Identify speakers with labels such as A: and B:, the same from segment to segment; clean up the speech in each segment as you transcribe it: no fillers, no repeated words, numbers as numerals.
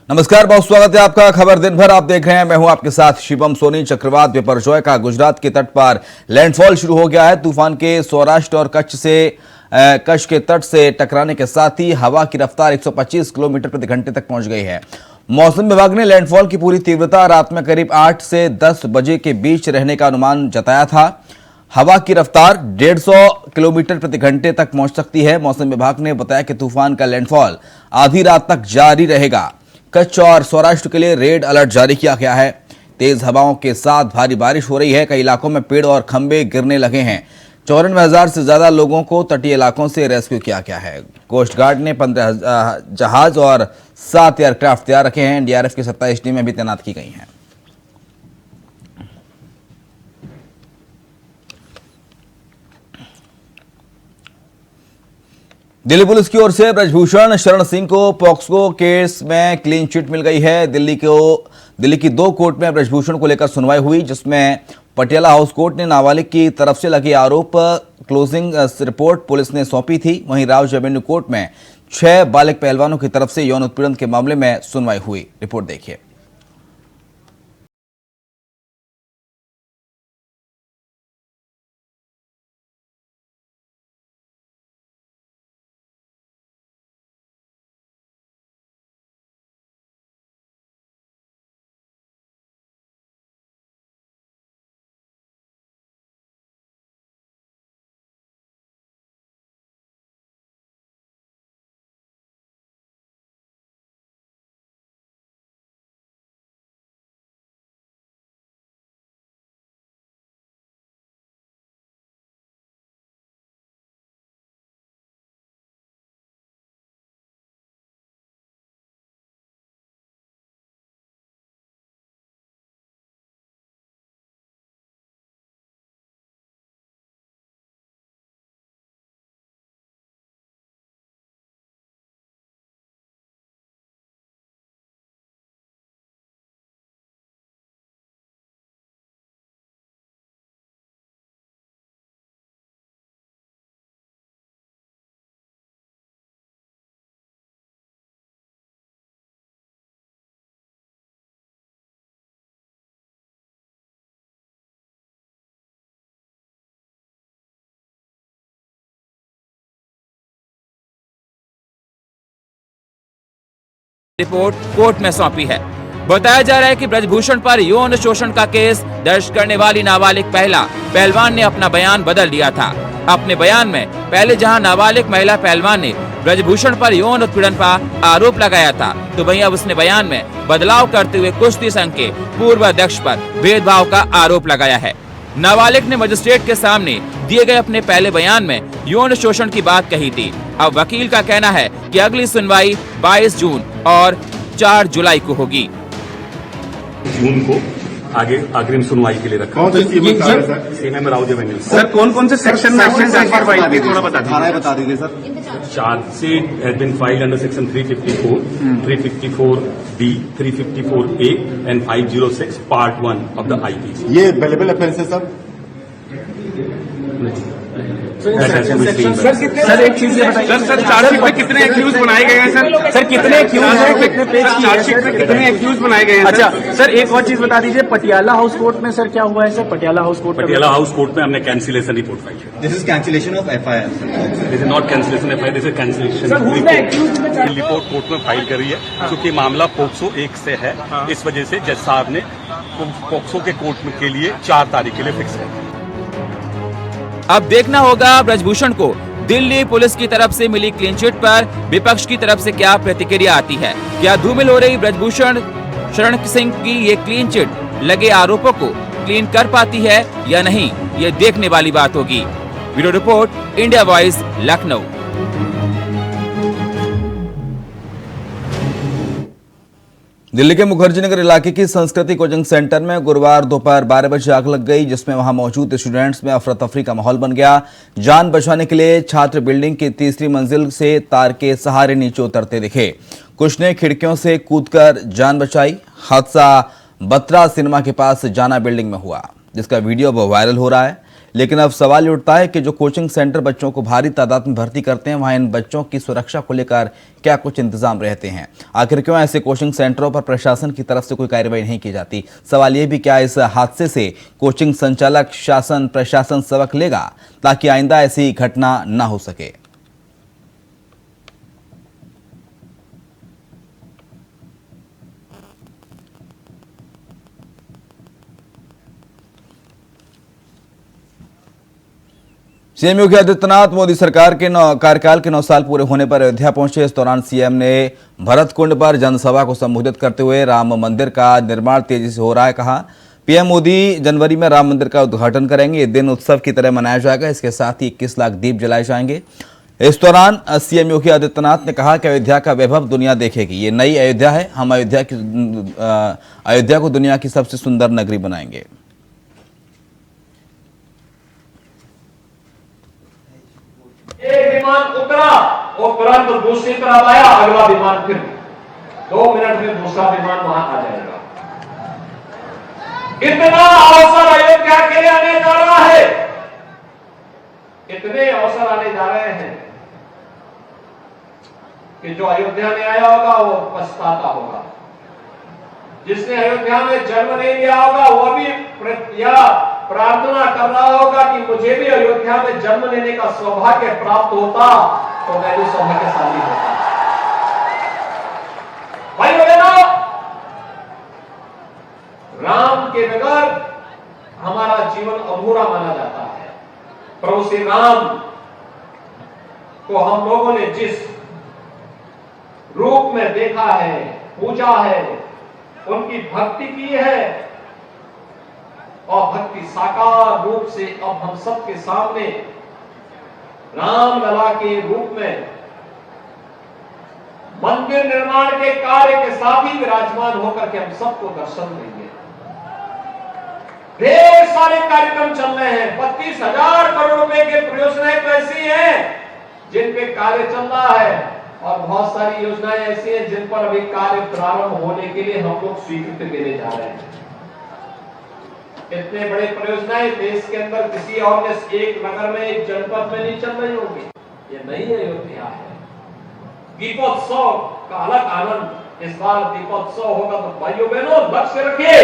A: नमस्कार, बहुत स्वागत है आपका। खबर दिन भर आप देख रहे हैं। मैं हूं आपके साथ शिवम सोनी। चक्रवात बिपरजॉय का गुजरात के तट पर लैंडफॉल शुरू हो गया है। तूफान के सौराष्ट्र और कच्छ के तट से टकराने के साथ ही हवा की रफ्तार 125 किलोमीटर प्रति घंटे तक पहुंच गई है। मौसम विभाग ने लैंडफॉल की पूरी तीव्रता रात में करीब 8 से 10 बजे के बीच रहने का अनुमान जताया था। हवा की रफ्तार 150 किलोमीटर प्रति घंटे तक पहुंच सकती है। मौसम विभाग ने बताया कि तूफान का लैंडफॉल आधी रात तक जारी रहेगा। कच्छ और सौराष्ट्र के लिए रेड अलर्ट जारी किया गया है। तेज हवाओं के साथ भारी बारिश हो रही है। कई इलाकों में पेड़ और खंभे गिरने लगे हैं। 94,000 से ज्यादा लोगों को तटीय इलाकों से रेस्क्यू किया गया है। कोस्ट गार्ड ने 15 जहाज और 7 एयरक्राफ्ट तैयार रखे हैं। एनडीआरएफ की 27 टीमें भी तैनात की गई हैं। दिल्ली पुलिस की ओर से ब्रजभूषण शरण सिंह को पॉक्सो केस में क्लीन चिट मिल गई है। दिल्ली की 2 कोर्ट में ब्रजभूषण को लेकर सुनवाई हुई, जिसमें पटियाला हाउस कोर्ट ने नाबालिग की तरफ से लगे आरोप क्लोजिंग रिपोर्ट पुलिस ने सौंपी थी। वहीं राउज एवेन्यू कोर्ट में 6 बालिग पहलवानों की तरफ से यौन उत्पीड़न के मामले में सुनवाई हुई। रिपोर्ट देखिए।
B: रिपोर्ट कोर्ट में सौंपी है। बताया जा रहा है कि ब्रजभूषण पर यौन शोषण का केस दर्ज करने वाली नाबालिग महिला पहलवान ने अपना बयान बदल दिया था। अपने बयान में पहले जहां नाबालिग महिला पहलवान ने ब्रजभूषण पर यौन उत्पीड़न का आरोप लगाया था, तो वहीं अब उसने बयान में बदलाव करते हुए कुश्ती संघ के पूर्व अध्यक्ष पर भेदभाव का आरोप लगाया है। नाबालिग ने मजिस्ट्रेट के सामने दिए गए अपने पहले बयान में यौन शोषण की बात कही थी। अब वकील का कहना है कि अगली सुनवाई 22 जून और 4 जुलाई को होगी।
C: जून को आगे अग्रिम सुनवाई के लिए रखा। CMM Rouse Avenue.
D: सर कौन से सेक्शन में आपने कार्रवाई की, थोड़ा बता दीजिए sir.
C: Chargesheet has been filed under section 354, 354D, 354A and 506 part 1 of the IPC.
D: ये अवेलेबल ऑफेंस है सर।
E: सर एक चीज ये बताइए सर, चार्जशीट में कितने एक्यूज बनाए गए हैं सर? सर कितने एक्यूज हैं, कितने पेज की चार्जशीट में कितने एक्यूज बनाए गए हैं? अच्छा सर, एक और चीज बता दीजिए, पटियाला हाउस कोर्ट में सर क्या हुआ है सर? पटियाला हाउस कोर्ट
C: में हमने कैंसिलेशन रिपोर्ट फाइल किया।
D: This is cancellation of FIR.
C: This is not cancellation FIR, this is cancellation report court में फाइल करी है, क्योंकि मामला पोक्सो 1 से है। इस वजह से जज साहब ने पोक्सो के कोर्ट के लिए 4 तारीख के लिए फिक्स है।
B: अब देखना होगा ब्रजभूषण को दिल्ली पुलिस की तरफ से मिली क्लीन चिट पर विपक्ष की तरफ से क्या प्रतिक्रिया आती है। क्या धूमिल हो रही ब्रजभूषण शरण सिंह की ये क्लीन चिट लगे आरोपों को क्लीन कर पाती है या नहीं, ये देखने वाली बात होगी। Bureau report, India voice, Lucknow.
A: Delhi के मुखर्जी नगर इलाके की संस्कृति कोचिंग सेंटर में गुरुवार दोपहर 12 बजे आग लग गई, जिसमें वहां मौजूद स्टूडेंट्स में अफरा तफरी का माहौल बन गया। जान बचाने के लिए छात्र बिल्डिंग की 3री मंजिल से तार के सहारे नीचे उतरते दिखे। कुछ ने खिड़कियों से कूदकर जान बचाई। हादसा बत्रा सिनेमा के पास जाना बिल्डिंग में हुआ, जिसका वीडियो अब वायरल हो रहा है। लेकिन अब सवाल ये उठता है कि जो कोचिंग सेंटर बच्चों को भारी तादाद में भर्ती करते हैं, वहां इन बच्चों की सुरक्षा को लेकर क्या कुछ इंतजाम रहते हैं? आखिर क्यों ऐसे कोचिंग सेंटरों पर प्रशासन की तरफ से कोई कार्रवाई नहीं की जाती? सवाल ये भी, क्या इस हादसे से कोचिंग संचालक, शासन, प्रशासन सबक लेगा ताकि आइंदा ऐसी घटना न हो सके? सीएम योगी आदित्यनाथ मोदी सरकार के कार्यकाल के 9 साल पूरे होने पर अयोध्या पहुंचे। इस दौरान सीएम ने भरत कुंड पर जनसभा को संबोधित करते हुए राम मंदिर का निर्माण तेजी से हो रहा है कहा। पीएम मोदी जनवरी में राम मंदिर का उद्घाटन करेंगे। ये दिन उत्सव की तरह मनाया जाएगा। इसके साथ ही 21 लाख दीप जलाए जाएंगे। इस दौरान सीएम योगी आदित्यनाथ ने कहा कि अयोध्या का वैभव दुनिया देखेगी। ये नई अयोध्या है। हम अयोध्या को दुनिया की सबसे सुंदर नगरी बनाएंगे।
F: एक विमान उतरा और तुरंत दूसरी तरफ आया, अगला विमान फिर 2 मिनट में दूसरा विमान वहां आ जाएगा। इतना अवसर अयोध्या के लिए आने जा रहा है, इतने अवसर आने जा रहे हैं कि जो अयोध्या में आया होगा वो पछताता होगा। जिसने अयोध्या में जन्म नहीं लिया होगा वो भी प्रार्थना कर रहा होगा कि मुझे भी अयोध्या में जन्म लेने का सौभाग्य प्राप्त होता तो मैं भी सौभाग्यशाली होता। भाइयों बहनों, राम के बगैर हमारा जीवन अधूरा माना जाता है। प्रभु श्री राम को हम लोगों ने जिस रूप में देखा है, पूजा है, उनकी भक्ति की है और भक्ति साकार रूप से अब हम सबके सामने रामलला के रूप में मंदिर निर्माण के कार्य के साथ ही विराजमान होकर के हम सबको दर्शन देंगे। ढेर सारे कार्यक्रम चल रहे हैं। 32,000 करोड़ रुपए के परियोजनाएं तो ऐसी हैं जिन पे कार्य चल रहा है और बहुत सारी योजनाएं ऐसी हैं जिन पर अभी कार्य प्रारंभ होने के लिए हम लोग स्वीकृति देने जा रहे हैं। इतने बड़े परियोजनाएं देश के अंदर किसी और एक नगर में, एक जनपद में नहीं चल रही होगी। ये नई अयोध्या है। दीपोत्सव का अलग आनंद। इस बार दीपोत्सव होगा तो भाइयों बहनों लक्ष्य रखिए,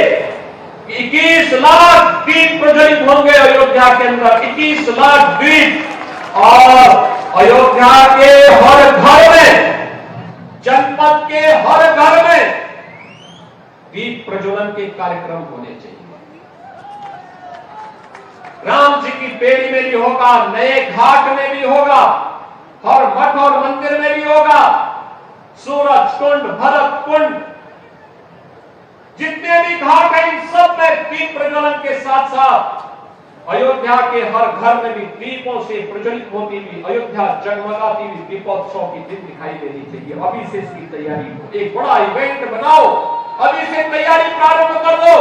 F: 21 लाख दीप प्रज्वलित होंगे अयोध्या के अंदर। 21 लाख दीप और अयोध्या के हर घर में, जनपद के हर घर में दीप प्रज्वलन के कार्यक्रम होने चाहिए। राम जी की पेड़ी में भी होगा, नए घाट में भी होगा, हर मठ और मंदिर में भी होगा। सूरज कुंड, भरत कुंड, जितने भी घाट हैं इन सब में दीप प्रज्वलन के साथ साथ अयोध्या के हर घर में भी दीपों से प्रज्वलित होती हुई अयोध्या जगमगाती हुई दीपोत्सव की दिन दिखाई देनी चाहिए। अभी से इसकी तैयारी हो, एक बड़ा इवेंट बनाओ, अभी से तैयारी प्रारंभ कर दो।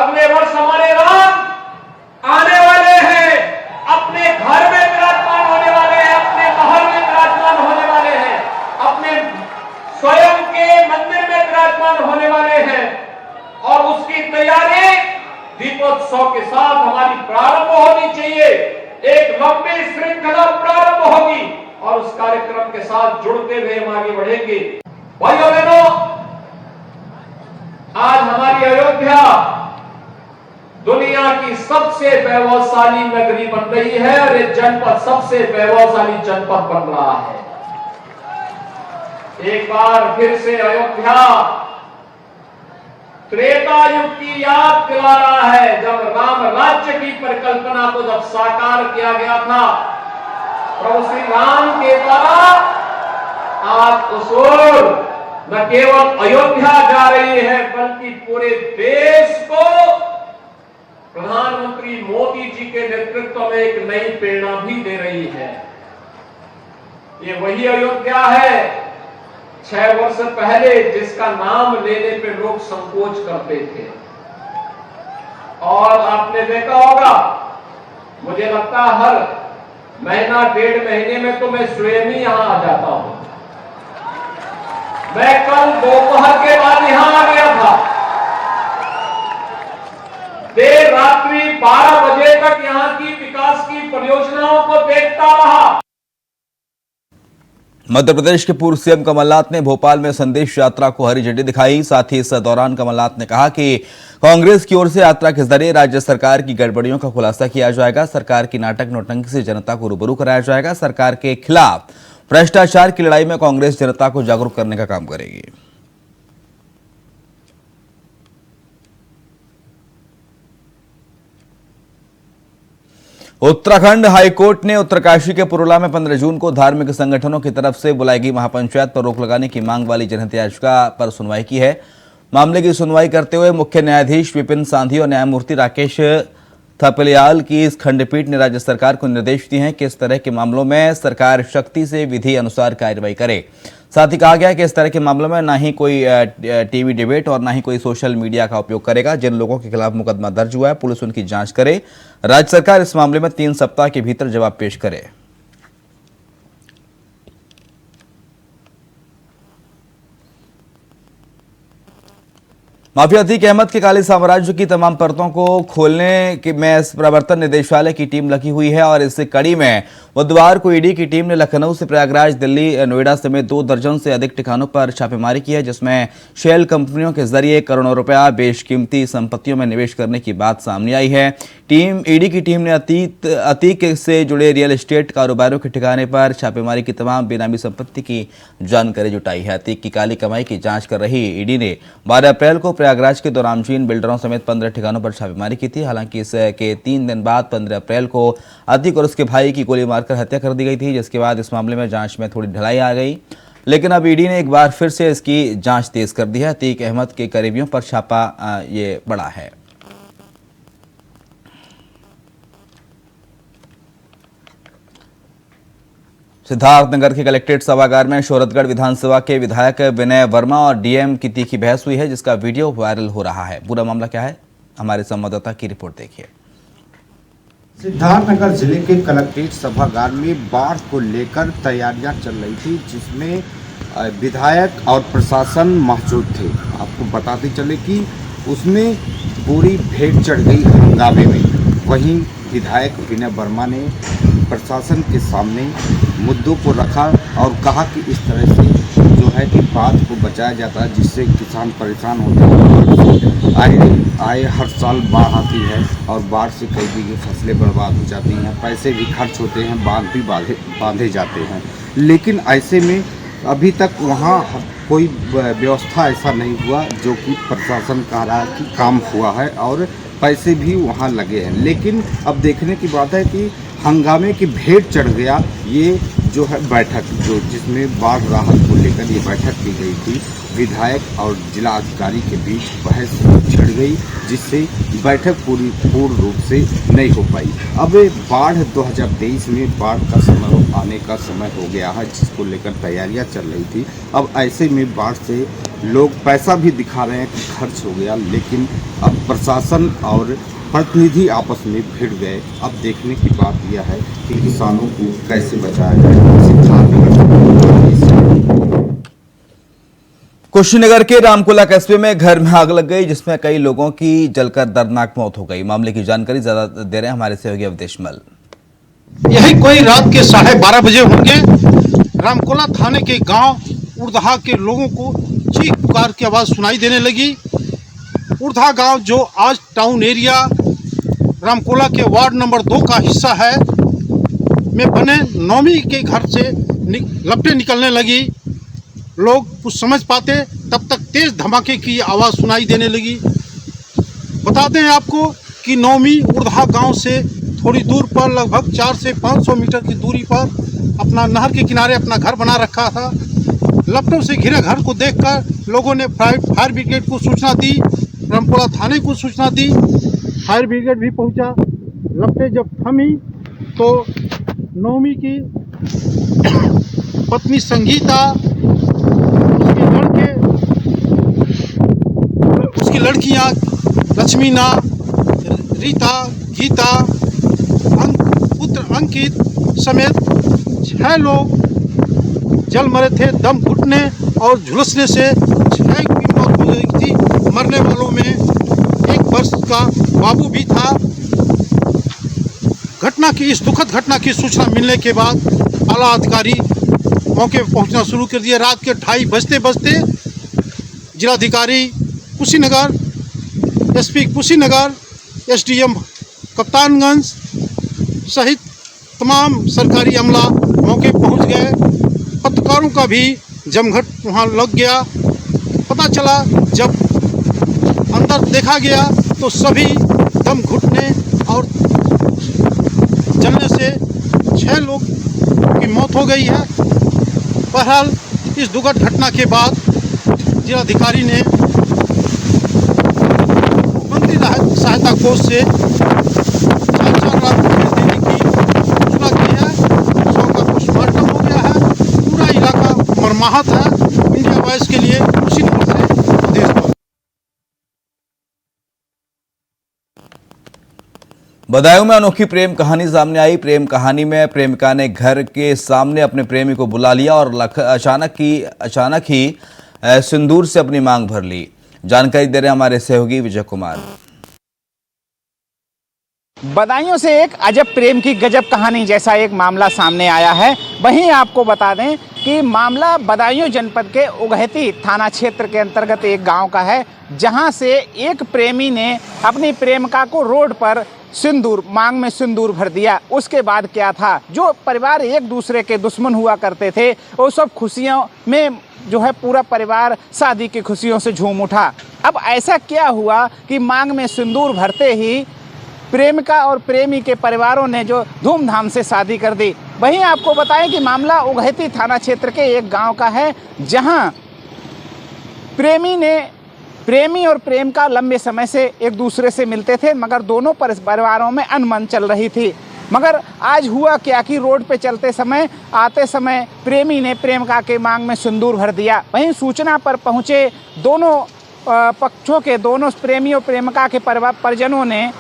F: अगले वर्ष हमारे राम आने वाले हैं, अपने घर में विराजमान होने वाले हैं, अपने महल में विराजमान होने वाले हैं, अपने स्वयं के मंदिर में विराजमान होने वाले हैं और उसकी तैयारी दीपोत्सव के साथ हमारी प्रारंभ होनी चाहिए। एक लंबी श्रृंखला प्रारंभ होगी और उस कार्यक्रम के साथ जुड़ते हुए हम आगे बढ़ेंगे। भाइयों बहनों, आज हमारी अयोध्या दुनिया की सबसे वैभवशाली नगरी बन रही है और ये जनपद सबसे वैभवशाली जनपद बन रहा है। एक बार फिर से अयोध्या त्रेता युग की याद दिला रहा है, जब राम राज्य की परिकल्पना को जब साकार किया गया था प्रभु श्री राम के द्वारा। आज उस ओर न केवल अयोध्या जा रही है बल्कि पूरे देश को प्रधानमंत्री मोदी जी के नेतृत्व में एक नई प्रेरणा भी दे रही है। ये वही अयोध्या है 6 वर्ष पहले जिसका नाम लेने पे लोग संकोच करते थे। और आपने देखा होगा, मुझे लगता है हर महीना 1.5 महीने में तो मैं स्वयं ही यहां आ जाता हूं। मैं कल दोपहर के बाद यहां आ गया था। देर रात्रि 12 बजे तक यहाँ की विकास की परियोजनाओं को देखता रहा।
A: मध्य प्रदेश के पूर्व सीएम कमलनाथ ने भोपाल में संदेश यात्रा को हरी झंडी दिखाई। साथ ही इस दौरान कमलनाथ ने कहा कि कांग्रेस की ओर से यात्रा के जरिए राज्य सरकार की गड़बड़ियों का खुलासा किया जाएगा, सरकार की नाटक नौटंकी से जनता को रूबरू कराया जाएगा, सरकार के खिलाफ भ्रष्टाचार की लड़ाई में कांग्रेस जनता को जागरूक करने का काम करेगी। उत्तराखंड हाईकोर्ट ने उत्तरकाशी के पुरोला में 15 जून को धार्मिक संगठनों की तरफ से बुलाई गई महापंचायत पर रोक लगाने की मांग वाली जनहित याचिका पर सुनवाई की है। मामले की सुनवाई करते हुए मुख्य न्यायाधीश विपिन सांधी और न्यायमूर्ति राकेश थपलियाल की इस खंडपीठ ने राज्य सरकार को निर्देश दिए हैं कि इस तरह के मामलों में सरकार सख्ती से विधि अनुसार कार्रवाई करे। साथ ही कहा गया कि इस तरह के मामलों में ना ही कोई टीवी डिबेट और ना ही कोई सोशल मीडिया का उपयोग करेगा। जिन लोगों के खिलाफ मुकदमा दर्ज हुआ है, पुलिस उनकी जांच करे। राज्य सरकार इस मामले में 3 सप्ताह के भीतर जवाब पेश करे। माफिया अतीक अहमद के काले साम्राज्य की तमाम परतों को खोलने में प्रवर्तन निदेशालय की टीम लगी हुई है और इस कड़ी में बुधवार को ईडी की टीम ने लखनऊ से प्रयागराज, दिल्ली, नोएडा समेत 2 दर्जन से अधिक ठिकानों पर छापेमारी की है, जिसमें शेल कंपनियों के जरिए करोड़ों रुपया बेशकीमती संपत्तियों में निवेश करने की बात सामने आई है। ईडी की टीम ने अतीक से जुड़े रियल एस्टेट कारोबारियों के ठिकाने पर छापेमारी की तमाम बेनामी संपत्ति की जानकारी जुटाई है। अतीक की काली कमाई की जांच कर रही ईडी ने 12 अप्रैल को प्रयागराज के दौरामचीन बिल्डरों समेत 15 ठिकानों पर छापेमारी की थी। हालांकि इसके 3 दिन बाद 15 अप्रैल को अतीक और उसके भाई की गोली मारकर हत्या कर दी गई थी, जिसके बाद इस मामले में जांच में थोड़ी ढिलाई आ गई। लेकिन अब ईडी ने एक बार फिर से इसकी जांच तेज कर दी है। अतीक अहमद के करीबियों पर छापा ये बड़ा है। सिद्धार्थनगर के कलेक्ट्रेट सभागार में शोहरतगढ़ विधानसभा के विधायक विनय वर्मा और डीएम की तीखी बहस हुई है, जिसका वीडियो वायरल हो रहा है। पूरा मामला क्या है, हमारे संवाददाता की रिपोर्ट देखिए।
G: सिद्धार्थनगर जिले के कलेक्ट्रेट सभागार में बाढ़ को लेकर तैयारियां चल रही थी, जिसमें विधायक और प्रशासन मौजूद थे। आपको बताते चले कि उसमें पूरी भेंट चढ़ गई हंगामे में। वहीं विधायक विनय वर्मा ने प्रशासन के सामने मुद्दों को रखा और कहा कि इस तरह से जो है कि बात को बचाया जाता है, जिससे किसान परेशान होते हैं। आए हर साल बाढ़ आती है और बाढ़ से कई बीघे फसलें बर्बाद हो जाती हैं, पैसे भी खर्च होते हैं, बांध भी बांधे जाते हैं। लेकिन ऐसे में अभी तक वहाँ कोई व्यवस्था ऐसा नहीं हुआ जो कि प्रशासन कह रहा है कि काम हुआ है और पैसे भी वहाँ लगे हैं। लेकिन अब देखने की बात है कि हंगामे की भेंट चढ़ गया ये जो है बैठक, जो जिसमें बाढ़ राहत को लेकर ये बैठक की गई थी। विधायक और जिला अधिकारी के बीच बहस छिड़ गई, जिससे बैठक पूर्ण रूप से नहीं हो पाई। अब बाढ़ 2023 में बाढ़ का समय आने का समय हो गया है, जिसको लेकर तैयारियां चल रही थी। अब ऐसे में बाढ़ से लोग पैसा भी दिखा रहे हैं कि खर्च हो गया, लेकिन अब प्रशासन और प्रतिनिधि आपस में भिड़ गए। अब देखने की बात यह है कि किसानों को कैसे बचाया जाए।
A: कुशीनगर के रामकोला कस्बे में घर में आग लग गई, जिसमें कई लोगों की जलकर दर्दनाक मौत हो गई। मामले की जानकारी ज्यादा दे रहे हैं हमारे सहयोगी अवधेश मल।
H: यही कोई रात के 12:30 बजे होंगे। रामकोला थाने के गांव उड़दहा के लोगों को चीख पुकार की आवाज़ सुनाई देने लगी। उड़दहा गांव जो आज टाउन एरिया रामकोला के वार्ड नंबर 2 का हिस्सा है में बने नौमी के घर से लपटें निकलने लगी। लोग कुछ समझ पाते तब तक तेज धमाके की आवाज़ सुनाई देने लगी। बता दें आपको कि नौमी उड़दहा गांव से थोड़ी दूर पर लगभग 400 से 500 मीटर की दूरी पर अपना नहर के किनारे अपना घर बना रखा था। लपटों से घिरे घर को देखकर लोगों ने फायर ब्रिगेड को सूचना दी, रामकोला थाने को सूचना दी। फायर ब्रिगेड भी पहुंचा। लपटें जब थमी तो नौमी की पत्नी संगीता, उसकी लड़कियां लक्ष्मीना, रीता, गीता, पुत्र अंकित समेत 6 लोग जल मरे थे। दम घुटने और झुलसने से 6 की मौत हो गई थी। मरने वालों में 1 वर्ष का बाबू भी था। इस दुखद घटना की सूचना मिलने के बाद आला अधिकारी मौके पर पहुंचना शुरू कर दिया। रात के 2:30 बजते जिलाधिकारी कुशीनगर, एसपी कुशीनगर, एसडीएम कप्तानगंज सहित तमाम सरकारी अमला मौके पहुंच गए। पत्रकारों का भी जमघट वहां लग गया। पता चला जब अंदर देखा गया तो सभी दम घुटने और जलने से 6 लोग की मौत हो गई है। बहरहाल इस दुखद घटना के बाद जिलाधिकारी ने मुख्यमंत्री राहत सहायता कोष से 4 लाख रुपये देने की घोषणा की है। शव का पोस्टमार्टम हो गया है। पूरा इलाका मरमाहत है। इंडिया वॉइस के लिए कुशीनगर से आदेश पाल।
A: बदायूं में अनोखी प्रेम कहानी सामने आई। प्रेम कहानी में प्रेमिका ने घर के सामने अपने प्रेमी को बुला लिया और अचानक ही सिंदूर से अपनी मांग भर ली। जानकारी दे रहे हमारे सहयोगी विजय कुमार।
I: बदायूं से एक अजब प्रेम की गजब कहानी जैसा एक मामला सामने आया है। वहीं आपको बता दें कि मामला बदायूं जनपद के उगहती थाना क्षेत्र के अंतर्गत एक गांव का है, जहां से एक प्रेमी ने अपनी प्रेमिका को रोड पर मांग में सिंदूर भर दिया। उसके बाद क्या था, जो परिवार एक दूसरे के दुश्मन हुआ करते थे वो सब खुशियों में जो है पूरा परिवार शादी की खुशियों से झूम उठा। अब ऐसा क्या हुआ कि मांग में सिंदूर भरते ही प्रेमिका और प्रेमी के परिवारों ने जो धूमधाम से शादी कर दी। वहीं आपको बताएं कि मामला उगहती थाना क्षेत्र के एक गांव का है, जहां प्रेमी और प्रेमिका लंबे समय से एक दूसरे से मिलते थे, मगर दोनों परिवारों में अनबन चल रही थी। मगर आज हुआ क्या कि रोड पे चलते समय आते समय प्रेमी ने प्रेमिका के मांग में सिंदूर भर दिया। वहीं सूचना पर पहुंचे दोनों पक्षों के दोनों प्रेमी और प्रेमिका के परिजनों ने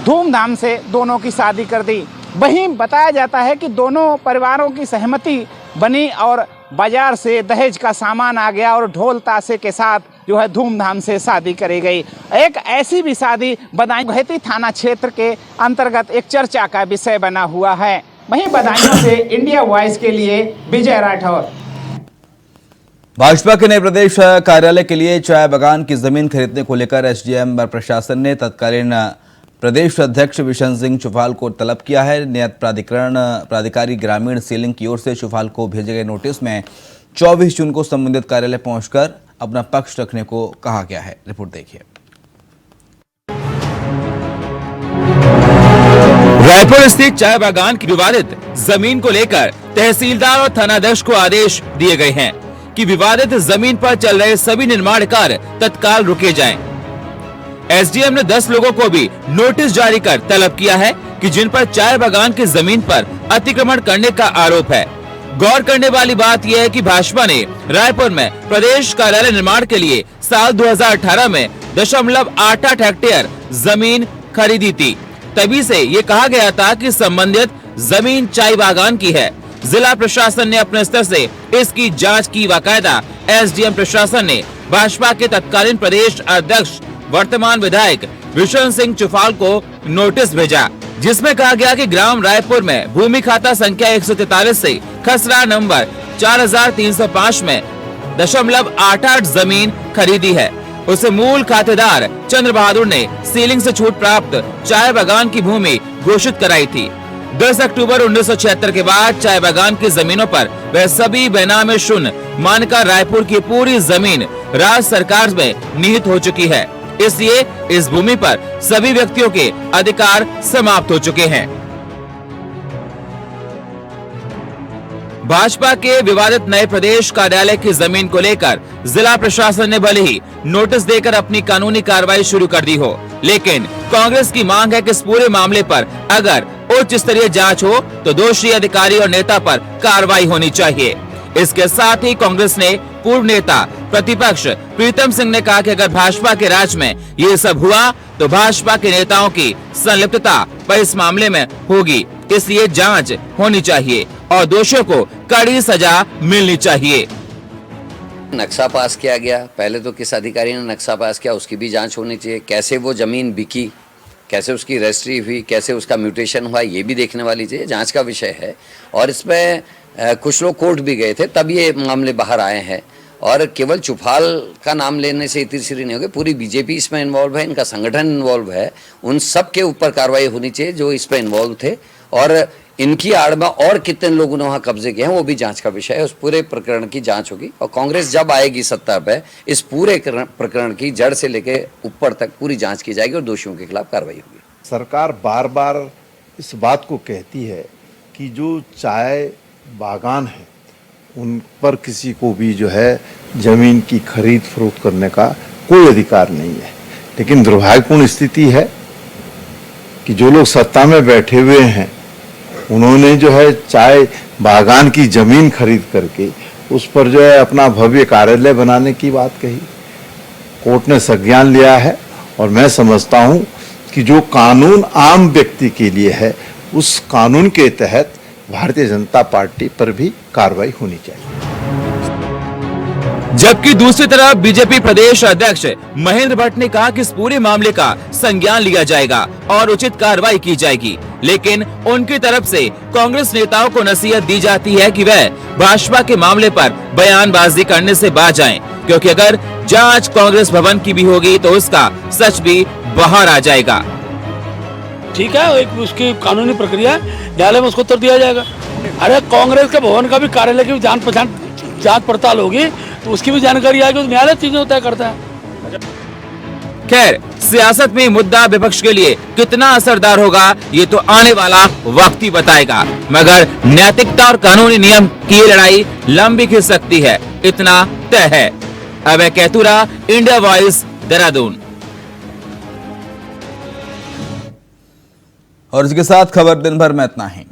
I: धूमधाम से दोनों की शादी कर दी। वहीं बताया जाता है कि दोनों परिवारों की सहमति बनी और बाजार से दहेज का सामान आ गया और ढोल ताशे के साथ जो है धूमधाम से शादी करी गई। एक ऐसी भी शादी बदायूं थाना क्षेत्र के अंतर्गत एक चर्चा का विषय बना हुआ है। वहीं बदायूं से इंडिया वॉइस के लिए विजय राठौर।
A: भाजपा के नए प्रदेश कार्यालय के लिए चाय बागान की जमीन खरीदने को लेकर एसडीएम प्रशासन ने तत्कालीन प्रदेश अध्यक्ष बिशन सिंह चुफाल को तलब किया है। नियत प्राधिकारी ग्रामीण सीलिंग की ओर से चुफाल को भेजे गए नोटिस में 24 जून को संबंधित कार्यालय पहुंचकर अपना पक्ष रखने को कहा गया है। रिपोर्ट देखिए।
B: रायपुर स्थित चाय बागान की विवादित जमीन को लेकर तहसीलदार और थानाध्यक्ष को आदेश दिए गए हैं कि विवादित जमीन पर चल रहे सभी निर्माण कार्य तत्काल रुके जाएं। एसडीएम ने 10 लोगों को भी नोटिस जारी कर तलब किया है कि जिन पर चाय बागान की जमीन पर अतिक्रमण करने का आरोप है। गौर करने वाली बात यह है कि भाजपा ने रायपुर में प्रदेश कार्यालय निर्माण के लिए साल 2018 में 0.88 हेक्टेयर जमीन खरीदी थी। तभी से ये कहा गया था कि संबंधित जमीन चाय बागान की है। जिला प्रशासन ने अपने स्तर से इसकी जांच की। बाकायदा एसडीएम प्रशासन ने भाजपा के तत्कालीन प्रदेश अध्यक्ष वर्तमान विधायक बिशन सिंह चुफाल को नोटिस भेजा, जिसमें कहा गया कि ग्राम रायपुर में भूमि खाता संख्या 143 से खसरा नंबर 4305 में 0.88 जमीन खरीदी है। उसे मूल खातेदार चंद्र बहादुर ने सीलिंग से छूट प्राप्त चाय बागान की भूमि घोषित कराई थी। 10 अक्टूबर 1976 के बाद चाय बागान की जमीनों पर वह सभी बेनामे शून्य मानकर रायपुर की पूरी जमीन राज्य सरकार में निहित हो चुकी है। इसलिए इस भूमि पर सभी व्यक्तियों के अधिकार समाप्त हो चुके हैं। भाजपा के विवादित नए प्रदेश कार्यालय की जमीन को लेकर जिला प्रशासन ने भले ही नोटिस देकर अपनी कानूनी कार्रवाई शुरू कर दी हो, लेकिन कांग्रेस की मांग है कि इस पूरे मामले पर अगर उच्च स्तरीय जांच हो तो दोषी अधिकारी और नेता पर कार्रवाई होनी चाहिए। इसके साथ ही कांग्रेस ने पूर्व नेता प्रतिपक्ष प्रीतम सिंह ने कहा कि अगर भाजपा के राज में ये सब हुआ तो भाजपा के नेताओं की संलिप्तता पर इस मामले में होगी, इसलिए जांच होनी चाहिए और दोषियों को कड़ी सजा मिलनी चाहिए।
J: नक्शा पास किया गया, पहले तो किस अधिकारी ने नक्शा पास किया उसकी भी जांच होनी चाहिए। कैसे वो जमीन बिकी कैसे उसकी रजिस्ट्री हुई, कैसे उसका म्यूटेशन हुआ, ये भी देखने वाली चीज़ जांच का विषय है। और इसमें कुछ लोग कोर्ट भी गए थे, तब ये मामले बाहर आए हैं। और केवल चुफाल का नाम लेने से इतनी सीरी नहीं होगी, पूरी बीजेपी इसमें इन्वॉल्व है, इनका संगठन इन्वॉल्व है, उन सब के ऊपर कार्रवाई होनी चाहिए जो इस पर इन्वॉल्व थे। और इनकी आड़ में और कितने लोगों ने वहाँ कब्जे किए हैं वो भी जांच का विषय है। उस पूरे प्रकरण की जांच होगी और कांग्रेस जब आएगी सत्ता पे, इस पूरे प्रकरण की जड़ से लेकर ऊपर तक पूरी जांच की जाएगी और दोषियों के खिलाफ कार्रवाई होगी।
K: सरकार बार बार इस बात को कहती है कि जो चाय बागान है उन पर किसी को भी जो है जमीन की खरीद फरोख्त करने का कोई अधिकार नहीं है। लेकिन दुर्भाग्यपूर्ण स्थिति है कि जो लोग सत्ता में बैठे हुए हैं उन्होंने जो है चाय बागान की जमीन खरीद करके उस पर जो है अपना भव्य कार्यालय बनाने की बात कही। कोर्ट ने संज्ञान लिया है और मैं समझता हूं कि जो कानून आम व्यक्ति के लिए है उस कानून के तहत भारतीय जनता पार्टी पर भी कार्रवाई होनी चाहिए।
B: जबकि दूसरी तरफ बीजेपी प्रदेश अध्यक्ष महेंद्र भट्ट ने कहा कि इस पूरे मामले का संज्ञान लिया जाएगा और उचित कार्रवाई की जाएगी। लेकिन उनकी तरफ से कांग्रेस नेताओं को नसीहत दी जाती है कि वह भाजपा के मामले पर बयानबाजी करने से बाज जाएं, क्योंकि अगर जांच कांग्रेस भवन की भी होगी तो उसका सच भी बाहर आ जाएगा।
E: ठीक है, एक उसकी कानूनी प्रक्रिया है, न्यायालय में उसको उत्तर दिया जाएगा। अरे कांग्रेस के भवन का भी कार्यालय की जांच पड़ताल होगी तो उसकी भी जानकारी आएगी, तो न्यायालय चीजें तय करता है।
B: खैर, सियासत में मुद्दा विपक्ष के लिए कितना असरदार होगा ये तो आने वाला वक्त ही बताएगा, मगर नैतिकता और कानूनी नियम की लड़ाई लंबी खिंच सकती है, इतना तय है। अभय कैतुरा, इंडिया वॉइस, देहरादून।
A: और इसके साथ खबर दिन भर में इतना ही।